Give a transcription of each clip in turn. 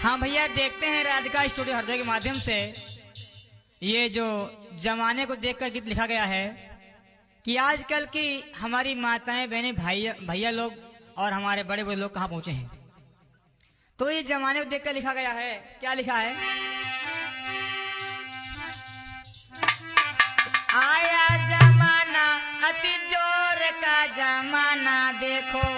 हाँ भैया, देखते हैं राधिका स्टूडियो हृदय के माध्यम से ये जो जमाने को देखकर गीत लिखा गया है कि आजकल की हमारी माताएं बहनें भैया लोग और हमारे बड़े बड़े लोग कहाँ पहुंचे हैं। तो ये जमाने को देखकर लिखा गया है। क्या लिखा है? आया जमाना अति जोर का जमाना देखो,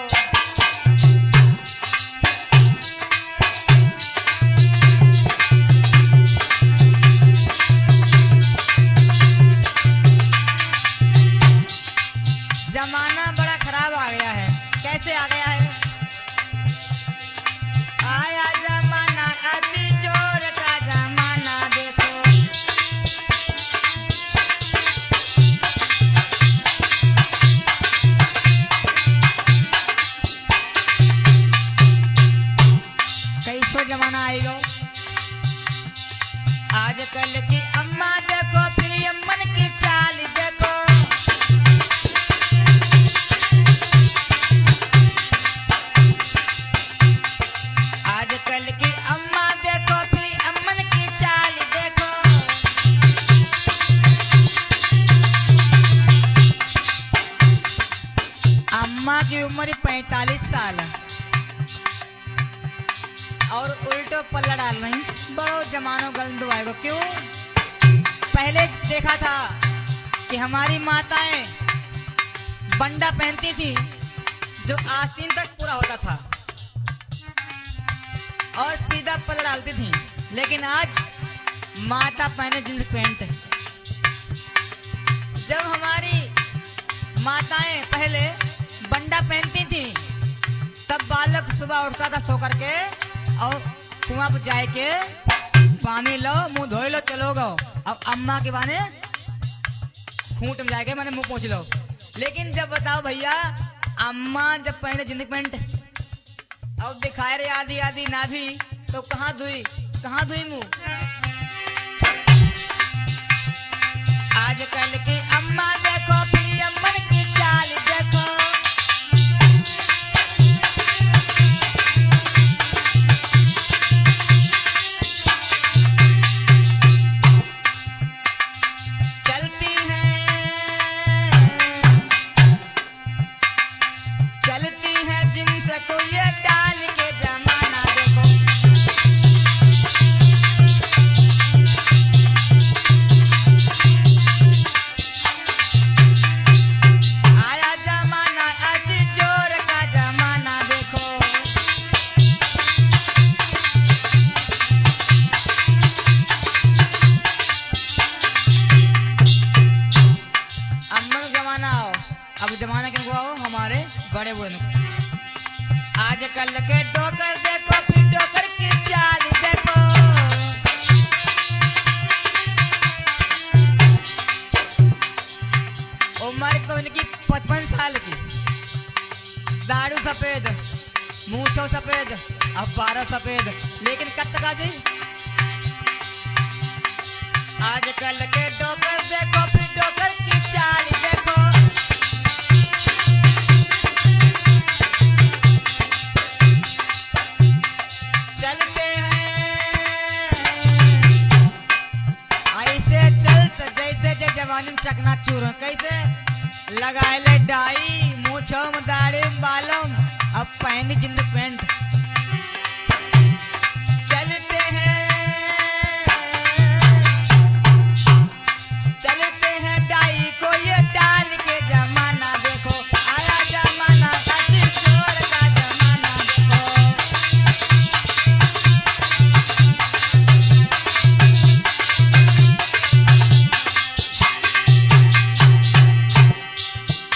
जमाना बड़ा खराब आ गया है। कैसे आ गया है? आया जमाना अति जोर का जमाना देखो, कैसो जमाना आएगा। आजकल की अम्मा देखो, फिर अम्मन की चाल देखो, आजकल की अम्मा देखो, फिर अम्मन की चाल देखो। अम्मा की उम्र 45 साल और उल्टो पल्ला डाल रही। बड़ो जमानो गंदो आएगा। क्यों? पहले देखा था कि हमारी माताएं बंडा पहनती थी जो आस्तीन तक पूरा होता था और सीधा पल्ला डालती थी, लेकिन आज माता पहने जींस पैंट। जब हमारी माताएं पहले बंडा पहनती थी तब बालक सुबह उठता था सो करके और कुआं पर जाए के पानी लो, मुंह धोई लो, चलो गो। अब अम्मा के बाने खूंट में जाके मैंने मुंह पोंछ लो। लेकिन जब बताओ भैया, अम्मा जब पहने जींस पैंट और दिखाए रे आधी आधी नाभि, तो कहाँ धुई मुंह। आजकल की अम्मा देखो, फिर अम्मन की चाल देखो, चलती है जिन्स को ये डाल के जमाना देखो। आया जमाना अति जोर का जमाना देखो, अम्मा जमाना आओ। अब जमाना के आओ हमारे बड़े बुजुर्ग। आजकल के डोकर देखो, फिर डोकर की चाल देखो, उम्र तो इनकी 55 साल की, दाढ़ू सफेद, मूंछों सफेद, अब 12 सफेद, लेकिन कब तक जी? आजकल के डोकर देखो, फिर डोकर की चाल देखो, चलते हैं ऐसे चलते जैसे जवानी में चकना चूर। कैसे? लगाए ले डाई, मूंछों में दाढ़ी बालों, अब पहनी जींस पैंट। चलते हैं डाई को ये डाल के जमाना देखो। आया जमाना अति जोर का जमाना देखो।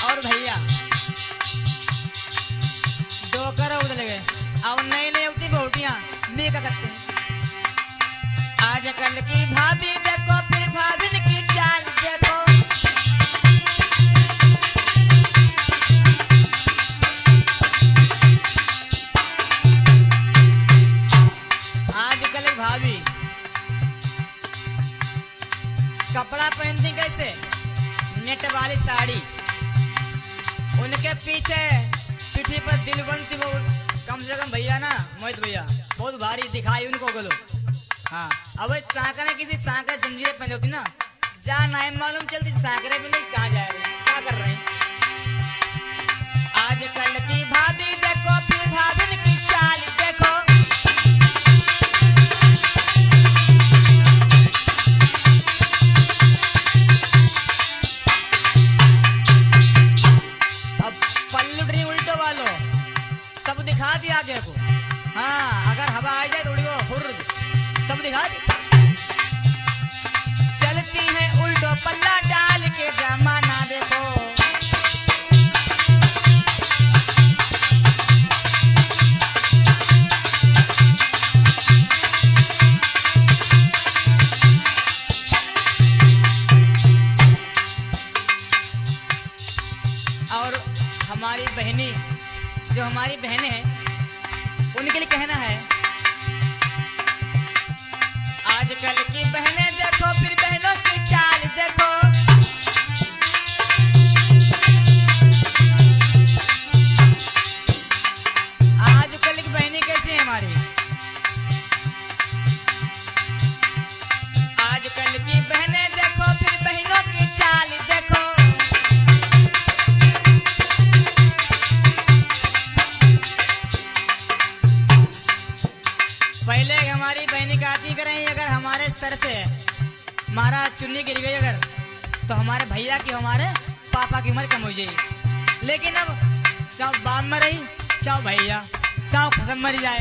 और भैया डोकर उधर गए, अब नई नई उठती बहुटियां मैं क्या करते हैं। आजकल की भाभी देखो, फिर भाभिन की चाल देखो, आजकल की भाभी कपड़ा पहनती कैसे? नेट वाली साड़ी, उनके पीछे पीठी पर दिलबंद कम से कम भैया ना मोहित भैया बहुत भारी दिखाई उनको बोलो। हाँ अब सांकरे किसी सांकरे जंजीरें पहने होती ना, जहाँ नहीं मालूम चलती सांकरे भी नहीं कहाँ जा रहे क्या कर रहे हैं। आजकल की भाभी देखो फिर भाभी की चाल देखो। अब पल्लू उल्टो वालो सब दिखा दिया आगे को। हाँ अगर हवा आ जाए तो उड़ी वो हुर्र सब दिखा दी। चलती है उल्टो पल्ला डाल के जमाना देखो। और हमारी बहनी जो हमारी बहनें हैं उनके लिए कहना है, आजकल की बहनें देखो फिर बहनों की चाल देखो। आजकल की बहनें कैसी है हमारी, आजकल की बहनें देखो फिर बहनों की चाल देखो। पहले हमारी बहनी गाती करें अगर हमारे सर से हमारा चुन्नी गिर गई अगर तो हमारे भैया की हमारे पापा की उम्र कम हो जाएगी। लेकिन अब चाहे बाप में रही चाहे भैया चाहे खसम मरी जाए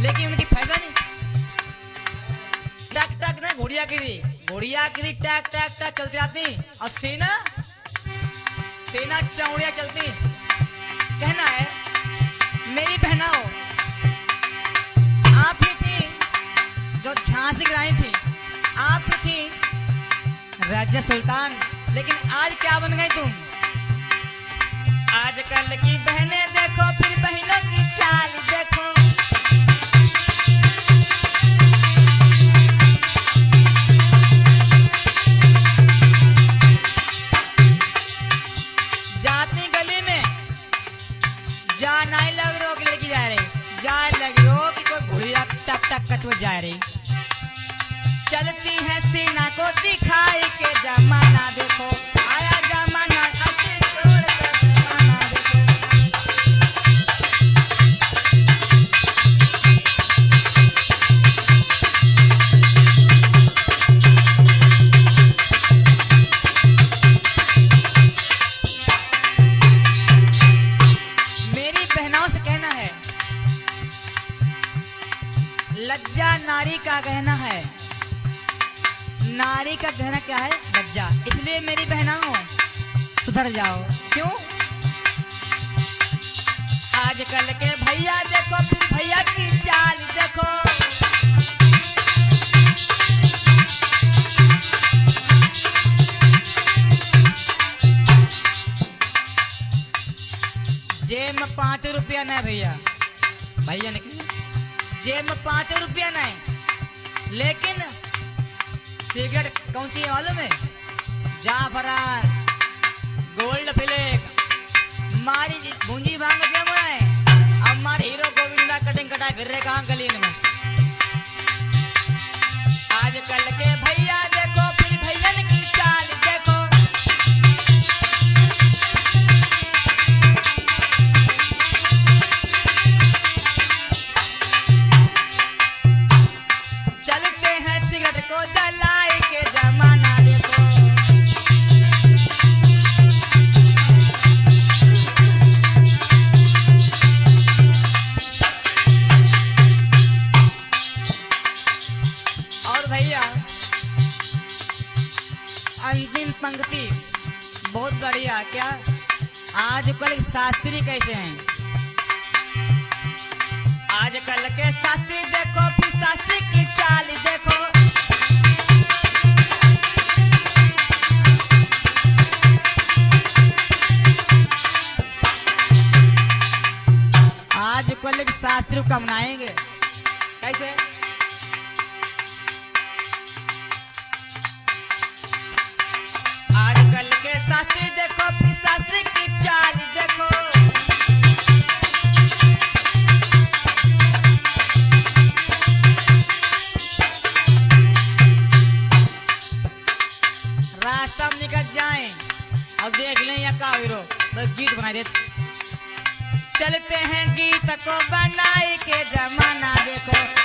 लेकिन उनकी फैसा नहीं। टक टक ना घोड़िया गिरी टक टक टक चलती आती और सेना चौड़िया चलती। कहना है मेरी बहनाओ आप ही थी जो झांसी की रानी थी, आप ही थी राजा सुल्तान, लेकिन आज क्या बन गई तुम। आजकल की बहनें देखो फिर बहनों की चाल देखो। जाती गली में जा नहीं लग रोक लेके जा रही, जा लग रो कि कोई घुड़िया टक टक कट जा रही। चलती है सीना को दिखाई के जमाना देखो। आया जमाना अपनी छोड़ कर जमाना देखो। मेरी बहनों से कहना है लज्जा नारी का गहना है। नारी का गहना क्या है? लज्जा। इसलिए मेरी बहनाओं सुधर जाओ। क्यों? आजकल के भैया देखो फिर भैया की चाल देखो। जेब में 5 रुपया नहीं भैया, भैया ने जेब में 5 रुपया नहीं, लेकिन सिगरेट कौन सी है मालूम है? जाफरान, गोल्ड फ्लेक, मारी भूंजी भांग के मुआए। अब हमारे हीरो गोविंदा कटिंग कटाए फिर रहे कहाँ गली में। आजकल के भैया देखो फिर भैयन की चाल देखो। चलते हैं सिगरेट को जलाए के जमाना देखो। और भैया अंतिम पंक्ति बहुत बढ़िया। क्या आजकल शास्त्री कैसे हैं? आजकल के शास्त्री देखो फिर शास्त्री की चाल देखो। आजकल के शास्त्री को मनाएंगे कैसे? आजकल के शास्त्री देखो फिर शास्त्री की चाल देखो। निकल जाए और देख लें या का हीरो बस गीत बना देते। चलते हैं गीत को बनाई के जमाना देखो